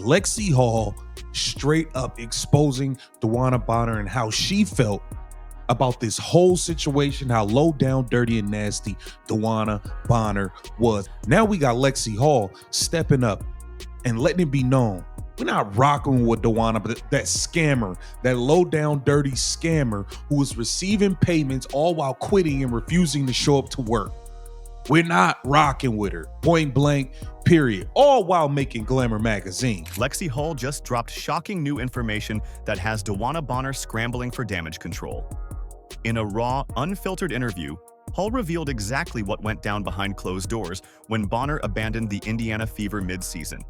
Lexie Hall straight up exposing DeWanna Bonner and how she felt about this whole situation, how low down, dirty, and nasty DeWanna Bonner was. Now we got Lexie Hall stepping up and letting it be known, we're not rocking with DeWanna, but that scammer, that low down, dirty scammer who was receiving payments all while quitting and refusing to show up to work. We're not rocking with her, point blank, period, all while making Glamour magazine. Lexie Hall just dropped shocking new information that has DeWanna Bonner scrambling for damage control. In a raw, unfiltered interview, Hall revealed exactly what went down behind closed doors when Bonner abandoned the Indiana Fever mid-season.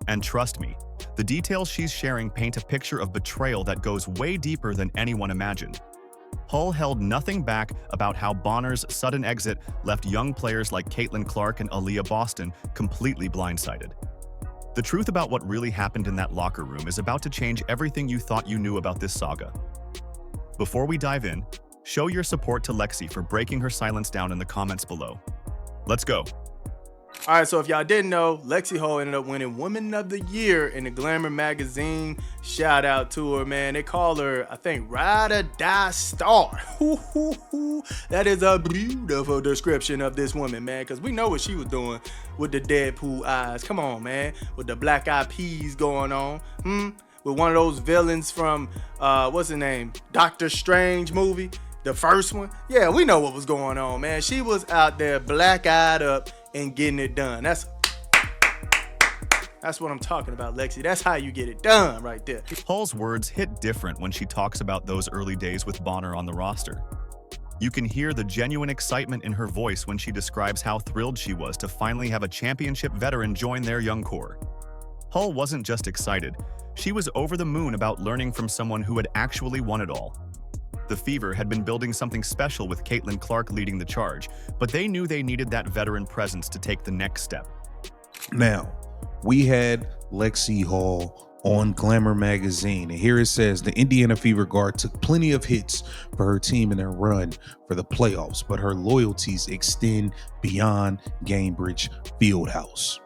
And trust me, the details she's sharing paint a picture of betrayal that goes way deeper than anyone imagined. Hull held nothing back about how Bonner's sudden exit left young players like Caitlin Clark and Aliyah Boston completely blindsided. The truth about what really happened in that locker room is about to change everything you thought you knew about this saga. Before we dive in, show your support to Lexie for breaking her silence down in the comments below. Let's go. All right, so if y'all didn't know, Lexie Hall ended up winning Woman of the Year in the Glamour magazine. Shout out to her, man. They call her, I think, Ride or Die Star. That is a beautiful description of this woman, man, because we know what she was doing with the Deadpool eyes. Come on, man, with the black eyed peas going on. With one of those villains from, what's her name? Doctor Strange movie, the first one. Yeah, we know what was going on, man. She was out there black-eyed up and getting it done. That's what I'm talking about, Lexie. That's how you get it done right there. Hall's words hit different when she talks about those early days with Bonner on the roster. You can hear the genuine excitement in her voice when she describes how thrilled she was to finally have a championship veteran join their young core. Hull wasn't just excited, she was over the moon about learning from someone who had actually won it all. The Fever had been building something special with Caitlin Clark leading the charge, but they knew they needed that veteran presence to take the next step. Now, we had Lexie Hall on Glamour magazine, and here it says the Indiana Fever guard took plenty of hits for her team in their run for the playoffs, but her loyalties extend beyond Gainbridge Fieldhouse.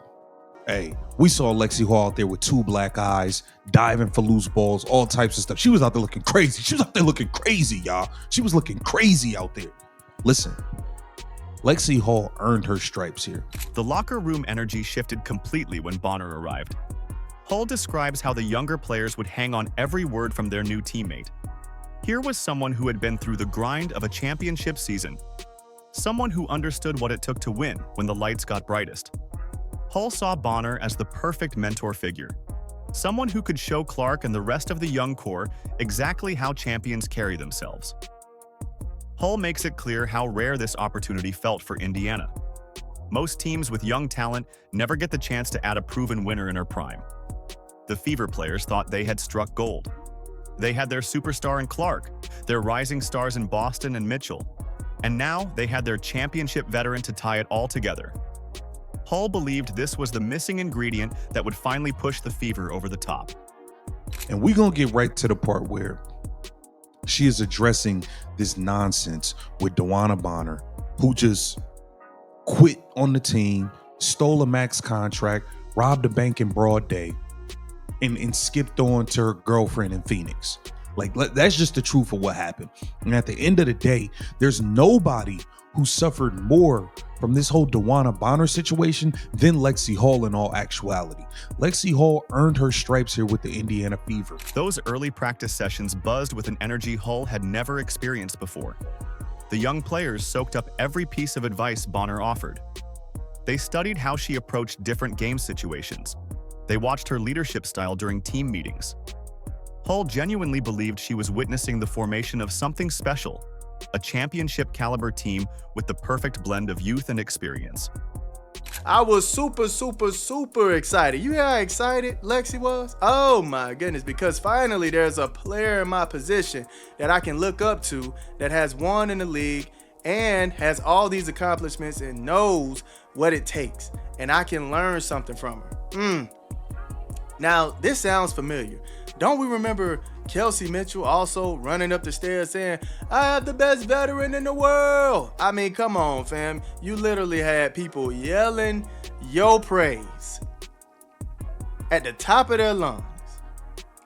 Hey, we saw Lexie Hall out there with two black eyes, diving for loose balls, all types of stuff. She was out there looking crazy. She was out there looking crazy, y'all. She was looking crazy out there. Listen, Lexie Hall earned her stripes here. The locker room energy shifted completely when Bonner arrived. Hull describes how the younger players would hang on every word from their new teammate. Here was someone who had been through the grind of a championship season. Someone who understood what it took to win when the lights got brightest. Hull saw Bonner as the perfect mentor figure, someone who could show Clark and the rest of the young core exactly how champions carry themselves. Hull makes it clear how rare this opportunity felt for Indiana. Most teams with young talent never get the chance to add a proven winner in her prime. The Fever players thought they had struck gold. They had their superstar in Clark, their rising stars in Boston and Mitchell, and now they had their championship veteran to tie it all together. Hull believed this was the missing ingredient that would finally push the Fever over the top. And we're going to get right to the part where she is addressing this nonsense with DeWanna Bonner, who just quit on the team, stole a max contract, robbed a bank in broad day, and skipped on to her girlfriend in Phoenix. Like, that's just the truth of what happened. And at the end of the day, there's nobody who suffered more from this whole DeWanna Bonner situation than Lexie Hall in all actuality. Lexie Hall earned her stripes here with the Indiana Fever. Those early practice sessions buzzed with an energy Hull had never experienced before. The young players soaked up every piece of advice Bonner offered. They studied how she approached different game situations. They watched her leadership style during team meetings. Hull genuinely believed she was witnessing the formation of something special, a championship-caliber team with the perfect blend of youth and experience. I was super excited. You hear how excited Lexie was? Oh my goodness, because finally there's a player in my position that I can look up to that has won in the league and has all these accomplishments and knows what it takes. And I can learn something from her. Now, this sounds familiar. Don't we remember Kelsey Mitchell also running up the stairs saying, I have the best veteran in the world? I mean, come on, fam. You literally had people yelling your praise. at the top of their lungs.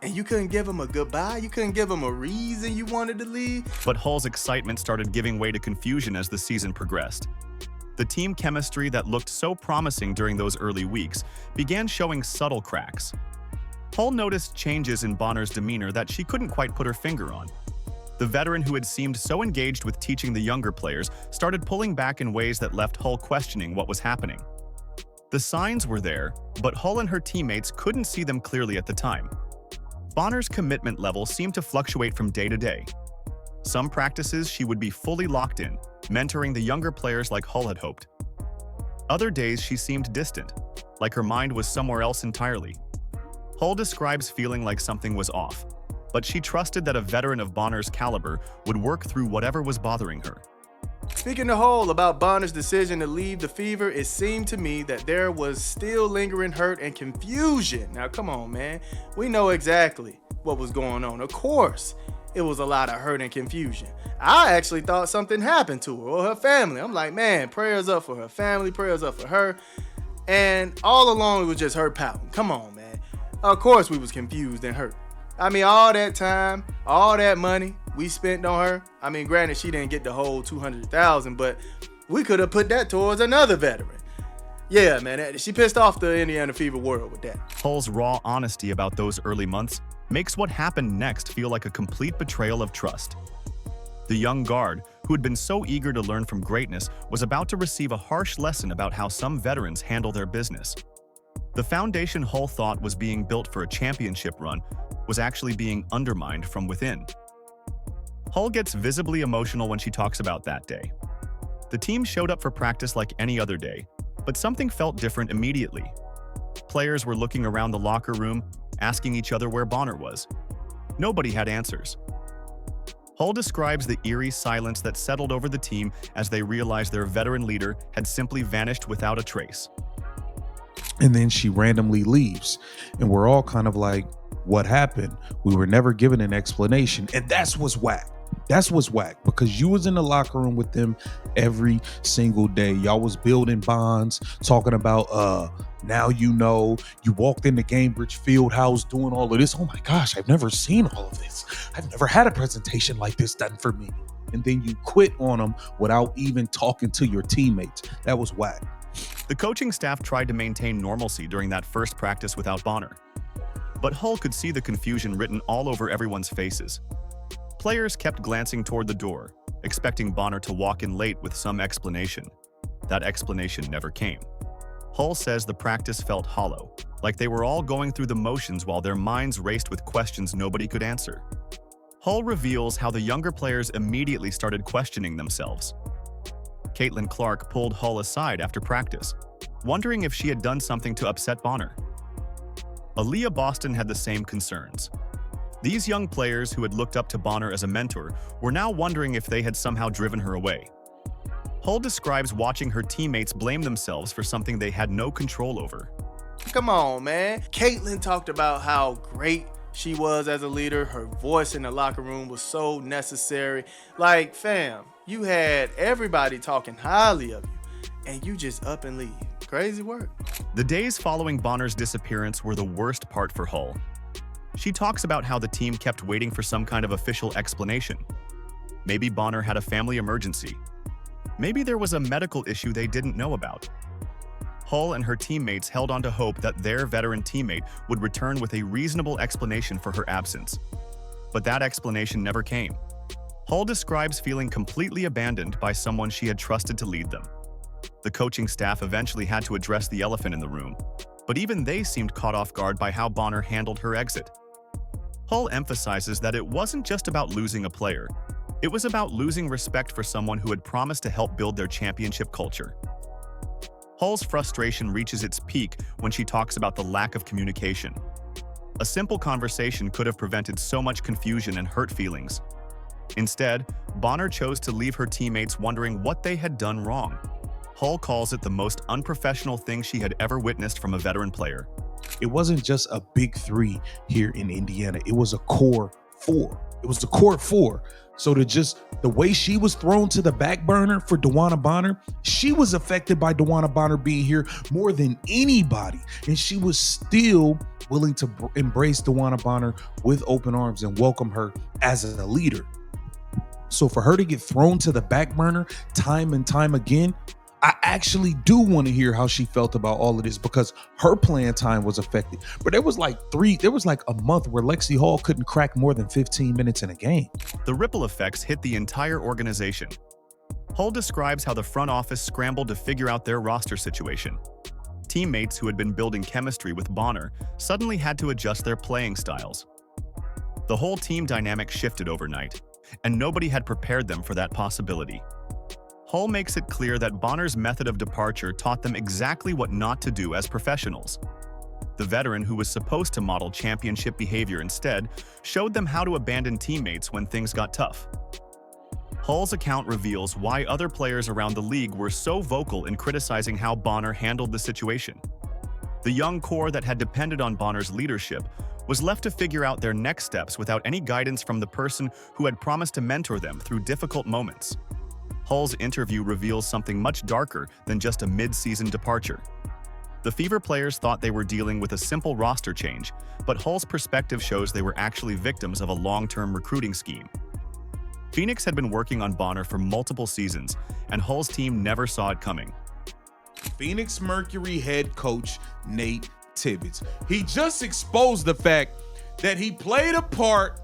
And you couldn't give them a goodbye? You couldn't give them a reason you wanted to leave? But Hull's excitement started giving way to confusion as the season progressed. The team chemistry that looked so promising during those early weeks began showing subtle cracks. Hull noticed changes in Bonner's demeanor that she couldn't quite put her finger on. The veteran who had seemed so engaged with teaching the younger players started pulling back in ways that left Hull questioning what was happening. The signs were there, but Hull and her teammates couldn't see them clearly at the time. Bonner's commitment level seemed to fluctuate from day to day. Some practices she would be fully locked in, mentoring the younger players like Hull had hoped. Other days she seemed distant, like her mind was somewhere else entirely. Hull describes feeling like something was off, but she trusted that a veteran of Bonner's caliber would work through whatever was bothering her. Speaking to Hull about Bonner's decision to leave the Fever, it seemed to me that there was still lingering hurt and confusion. Now, come on, man. We know exactly what was going on. Of course, it was a lot of hurt and confusion. I actually thought something happened to her or her family. I'm like, man, prayers up for her family, prayers up for her. And all along, it was just her pouting. Come on, man. Of course, we was confused and hurt. I mean, all that time, all that money we spent on her. I mean, granted, she didn't get the whole $200,000, but we could have put that towards another veteran. Yeah, man, she pissed off the Indiana Fever world with that. Hull's raw honesty about those early months makes what happened next feel like a complete betrayal of trust. The young guard, who had been so eager to learn from greatness, was about to receive a harsh lesson about how some veterans handle their business. The foundation Hull thought was being built for a championship run was actually being undermined from within. Hull gets visibly emotional when she talks about that day. The team showed up for practice like any other day, but something felt different immediately. Players were looking around the locker room, asking each other where Bonner was. Nobody had answers. Hull describes the eerie silence that settled over the team as they realized their veteran leader had simply vanished without a trace. And then she randomly leaves. And we're all kind of like, what happened? We were never given an explanation. And that's what's whack. That's what's whack, because you was in the locker room with them every single day. Y'all was building bonds, talking about now you know. You walked into Cambridge Fieldhouse doing all of this. Oh my gosh, I've never seen all of this. I've never had a presentation like this done for me. And then you quit on them without even talking to your teammates. That was whack. The coaching staff tried to maintain normalcy during that first practice without Bonner. But Hull could see the confusion written all over everyone's faces. Players kept glancing toward the door, expecting Bonner to walk in late with some explanation. That explanation never came. Hull says the practice felt hollow, like they were all going through the motions while their minds raced with questions nobody could answer. Hull reveals how the younger players immediately started questioning themselves. Caitlin Clark pulled Hull aside after practice, wondering if she had done something to upset Bonner. Aliyah Boston had the same concerns. These young players who had looked up to Bonner as a mentor were now wondering if they had somehow driven her away. Hull describes watching her teammates blame themselves for something they had no control over. Come on, man. Caitlin talked about how great she was as a leader. Her voice in the locker room was so necessary. Like, fam, you had everybody talking highly of you, and you just up and leave. Crazy work. The days following Bonner's disappearance were the worst part for Hull. She talks about how the team kept waiting for some kind of official explanation. Maybe Bonner had a family emergency. Maybe there was a medical issue they didn't know about. Hull and her teammates held on to hope that their veteran teammate would return with a reasonable explanation for her absence. But that explanation never came. Hull describes feeling completely abandoned by someone she had trusted to lead them. The coaching staff eventually had to address the elephant in the room, but even they seemed caught off guard by how Bonner handled her exit. Hull emphasizes that it wasn't just about losing a player. It was about losing respect for someone who had promised to help build their championship culture. Hull's frustration reaches its peak when she talks about the lack of communication. A simple conversation could have prevented so much confusion and hurt feelings. Instead, Bonner chose to leave her teammates wondering what they had done wrong. Hull calls it the most unprofessional thing she had ever witnessed from a veteran player. It wasn't just a big three here in Indiana. It was a core four. It was the court four. So the way she was thrown to the back burner for DeWanna Bonner, she was affected by DeWanna Bonner being here more than anybody. And she was still willing to embrace DeWanna Bonner with open arms and welcome her as a leader. So for her to get thrown to the back burner time and time again, I actually do want to hear how she felt about all of this, because her playing time was affected. But there was like a month where Lexie Hall couldn't crack more than 15 minutes in a game. The ripple effects hit the entire organization. Hull describes how the front office scrambled to figure out their roster situation. Teammates who had been building chemistry with Bonner suddenly had to adjust their playing styles. The whole team dynamic shifted overnight, and nobody had prepared them for that possibility. Hull makes it clear that Bonner's method of departure taught them exactly what not to do as professionals. The veteran, who was supposed to model championship behavior instead, showed them how to abandon teammates when things got tough. Hull's account reveals why other players around the league were so vocal in criticizing how Bonner handled the situation. The young core that had depended on Bonner's leadership was left to figure out their next steps without any guidance from the person who had promised to mentor them through difficult moments. Hull's interview reveals something much darker than just a mid-season departure. The Fever players thought they were dealing with a simple roster change, but Hull's perspective shows they were actually victims of a long-term recruiting scheme. Phoenix had been working on Bonner for multiple seasons, and Hull's team never saw it coming. Phoenix Mercury head coach Nate Tibbetts. He just exposed the fact that he played a part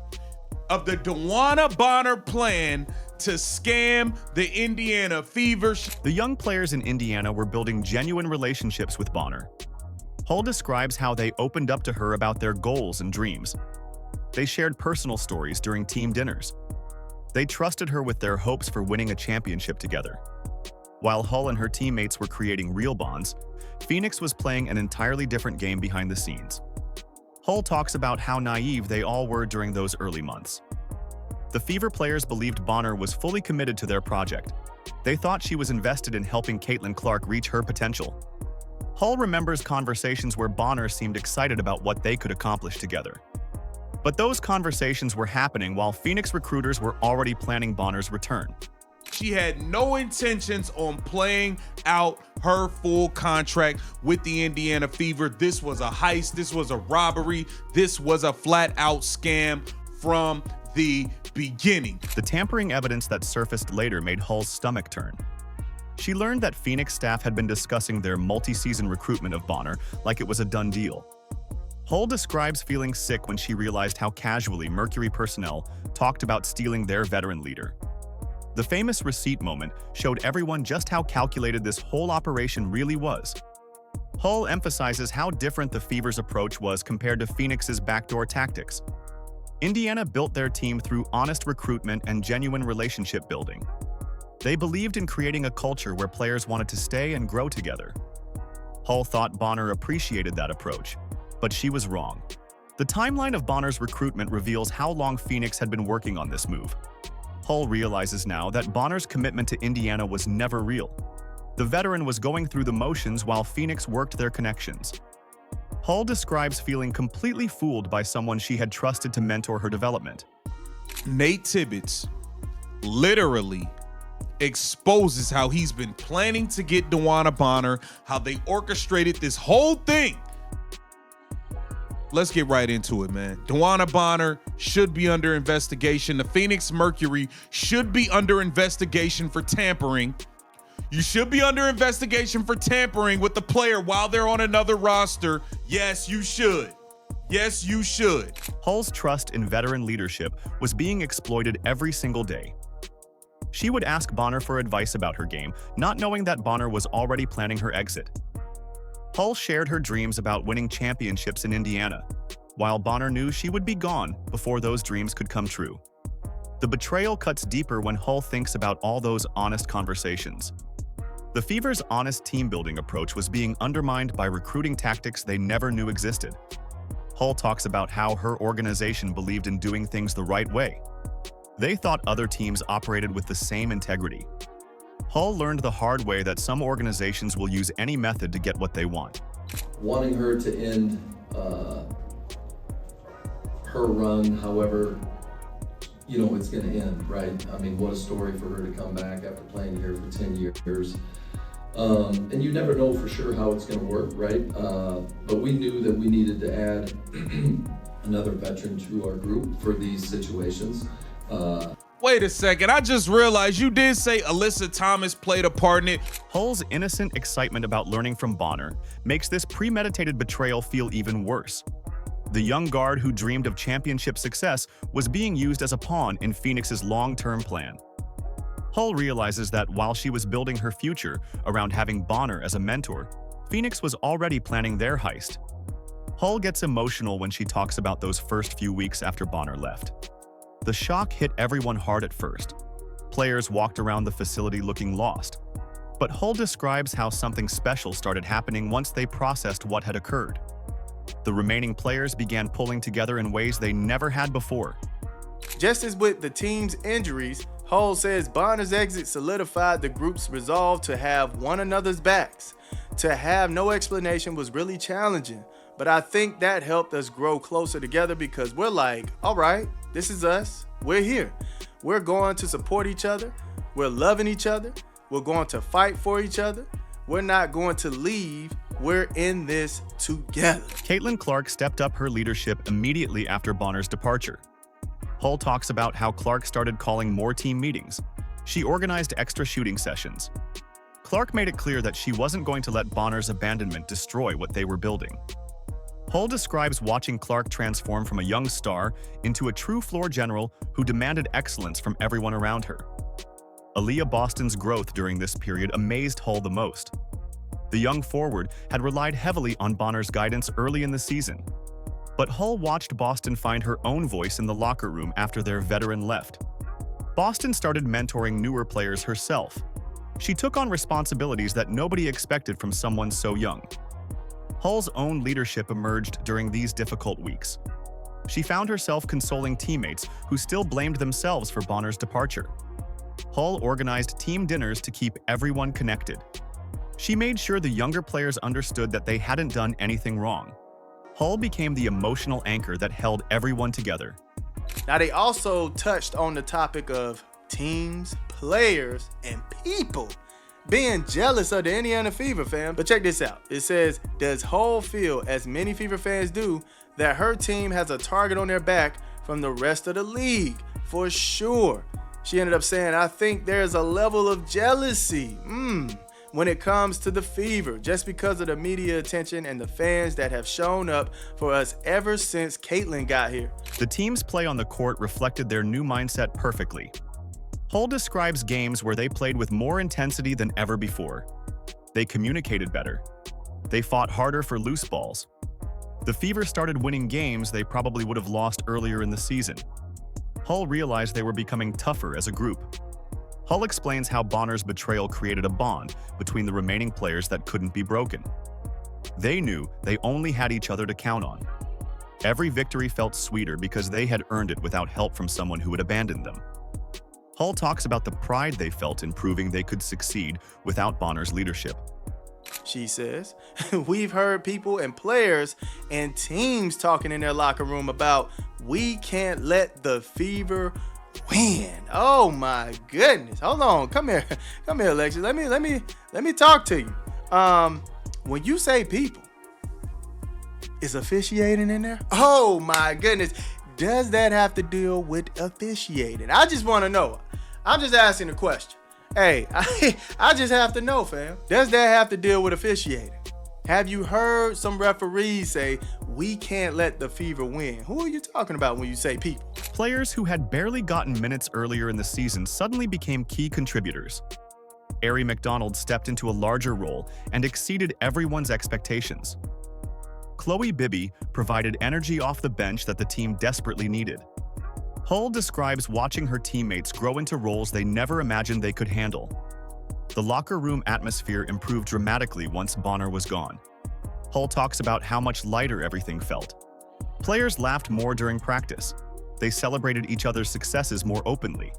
of the DeWanna Bonner plan to scam the Indiana Fever. The young players in Indiana were building genuine relationships with Bonner. Hull describes how they opened up to her about their goals and dreams. They shared personal stories during team dinners. They trusted her with their hopes for winning a championship together. While Hull and her teammates were creating real bonds, Phoenix was playing an entirely different game behind the scenes. Hull talks about how naive they all were during those early months. The Fever players believed Bonner was fully committed to their project. They thought she was invested in helping Caitlin Clark reach her potential. Hull remembers conversations where Bonner seemed excited about what they could accomplish together. But those conversations were happening while Phoenix recruiters were already planning Bonner's return. She had no intentions on playing out her full contract with the Indiana Fever. This was a heist. This was a robbery. This was a flat-out scam from the beginning. The tampering evidence that surfaced later made Hull's stomach turn. She learned that Phoenix staff had been discussing their multi-season recruitment of Bonner like it was a done deal. Hull describes feeling sick when she realized how casually Mercury personnel talked about stealing their veteran leader. The famous receipt moment showed everyone just how calculated this whole operation really was. Hull emphasizes how different the Fever's approach was compared to Phoenix's backdoor tactics. Indiana built their team through honest recruitment and genuine relationship building. They believed in creating a culture where players wanted to stay and grow together. Hull thought Bonner appreciated that approach, but she was wrong. The timeline of Bonner's recruitment reveals how long Phoenix had been working on this move. Hull realizes now that Bonner's commitment to Indiana was never real. The veteran was going through the motions while Phoenix worked their connections. Hull describes feeling completely fooled by someone she had trusted to mentor her development. Nate Tibbetts literally exposes how he's been planning to get DeWanna Bonner, how they orchestrated this whole thing. Let's get right into it, man. DeWanna Bonner should be under investigation. The Phoenix Mercury should be under investigation for tampering. You should be under investigation for tampering with the player while they're on another roster. Yes, you should. Yes, you should. Hull's trust in veteran leadership was being exploited every single day. She would ask Bonner for advice about her game, not knowing that Bonner was already planning her exit. Hull shared her dreams about winning championships in Indiana, while Bonner knew she would be gone before those dreams could come true. The betrayal cuts deeper when Hull thinks about all those honest conversations. The Fever's honest team-building approach was being undermined by recruiting tactics they never knew existed. Hull talks about how her organization believed in doing things the right way. They thought other teams operated with the same integrity. Hull learned the hard way that some organizations will use any method to get what they want. Wanting her to end her run however you know, it's going to end, right? I mean, what a story for her to come back after playing here for 10 years. And you never know for sure how it's going to work, right? But we knew that we needed to add another veteran to our group for these situations. Wait a second, I just realized you did say Alyssa Thomas played a part in it. Hull's innocent excitement about learning from Bonner makes this premeditated betrayal feel even worse. The young guard who dreamed of championship success was being used as a pawn in Phoenix's long-term plan. Hull realizes that while she was building her future around having Bonner as a mentor, Phoenix was already planning their heist. Hull gets emotional when she talks about those first few weeks after Bonner left. The shock hit everyone hard at first. Players walked around the facility looking lost. But Hull describes how something special started happening once they processed what had occurred. The remaining players began pulling together in ways they never had before. Just as with the team's injuries, Hull says Bonner's exit solidified the group's resolve to have one another's backs. To have no explanation was really challenging, but I think that helped us grow closer together because we're like, all right, this is us. We're here. We're going to support each other. We're loving each other. We're going to fight for each other. We're not going to leave. We're in this together. Caitlin Clark stepped up her leadership immediately after Bonner's departure. Hull talks about how Clark started calling more team meetings. She organized extra shooting sessions. Clark made it clear that she wasn't going to let Bonner's abandonment destroy what they were building. Hull describes watching Clark transform from a young star into a true floor general who demanded excellence from everyone around her. Aliyah Boston's growth during this period amazed Hull the most. The young forward had relied heavily on Bonner's guidance early in the season. But Hull watched Boston find her own voice in the locker room after their veteran left. Boston started mentoring newer players herself. She took on responsibilities that nobody expected from someone so young. Hull's own leadership emerged during these difficult weeks. She found herself consoling teammates who still blamed themselves for Bonner's departure. Hull organized team dinners to keep everyone connected. She made sure the younger players understood that they hadn't done anything wrong. Hull became the emotional anchor that held everyone together. Now, they also touched on the topic of teams, players, and people being jealous of the Indiana Fever, fam. But check this out. It says, does Hull feel, as many Fever fans do, that her team has a target on their back from the rest of the league? For sure. She ended up saying, I think there's a level of jealousy when it comes to the Fever, just because of the media attention and the fans that have shown up for us ever since Caitlin got here. The team's play on the court reflected their new mindset perfectly. Hull describes games where they played with more intensity than ever before. They communicated better. They fought harder for loose balls. The Fever started winning games they probably would have lost earlier in the season. Hull realized they were becoming tougher as a group. Hull explains how Bonner's betrayal created a bond between the remaining players that couldn't be broken. They knew they only had each other to count on. Every victory felt sweeter because they had earned it without help from someone who had abandoned them. Hull talks about the pride they felt in proving they could succeed without Bonner's leadership. She says, we've heard people and players and teams talking in their locker room about, we can't let the Fever win. Oh my goodness. Hold on. Come here, Lexie. Let me talk to you. When you say people, is officiating in there? Oh my goodness. Does that have to deal with officiating? I just want to know. I'm just asking a question. Hey, I just have to know, fam. Does that have to deal with officiating? Have you heard some referees say, we can't let the Fever win? Who are you talking about when you say people? Players who had barely gotten minutes earlier in the season suddenly became key contributors. Arie McDonald stepped into a larger role and exceeded everyone's expectations. Chloe Bibby provided energy off the bench that the team desperately needed. Hull describes watching her teammates grow into roles they never imagined they could handle. The locker room atmosphere improved dramatically once Bonner was gone. Hull talks about how much lighter everything felt. Players laughed more during practice. They celebrated each other's successes more openly.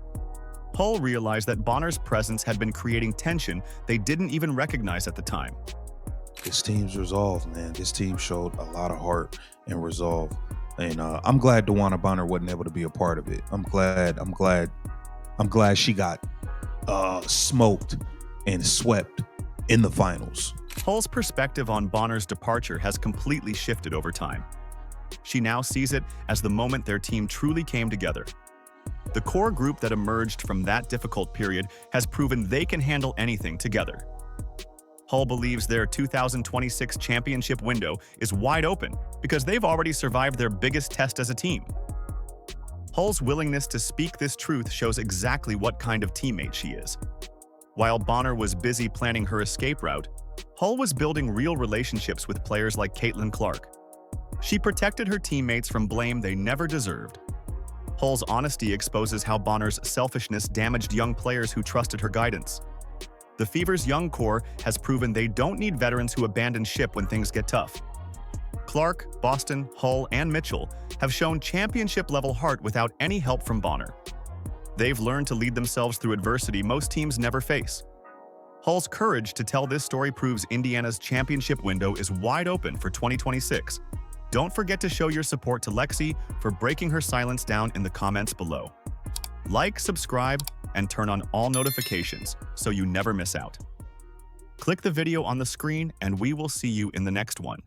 Hull realized that Bonner's presence had been creating tension they didn't even recognize at the time. This team's resolve, man. This team showed a lot of heart and resolve. And I'm glad DeWanna Bonner wasn't able to be a part of it. I'm glad she got smoked and swept in the finals. Hull's perspective on Bonner's departure has completely shifted over time. She now sees it as the moment their team truly came together. The core group that emerged from that difficult period has proven they can handle anything together. Hull believes their 2026 championship window is wide open because they've already survived their biggest test as a team. Hull's willingness to speak this truth shows exactly what kind of teammate she is. While Bonner was busy planning her escape route, Hull was building real relationships with players like Caitlin Clark. She protected her teammates from blame they never deserved. Hull's honesty exposes how Bonner's selfishness damaged young players who trusted her guidance. The Fever's young core has proven they don't need veterans who abandon ship when things get tough. Clark, Boston, Hull, and Mitchell have shown championship-level heart without any help from Bonner. They've learned to lead themselves through adversity most teams never face. Hull's courage to tell this story proves Indiana's championship window is wide open for 2026. Don't forget to show your support to Lexie for breaking her silence down in the comments below. Like, subscribe, and turn on all notifications so you never miss out. Click the video on the screen and we will see you in the next one.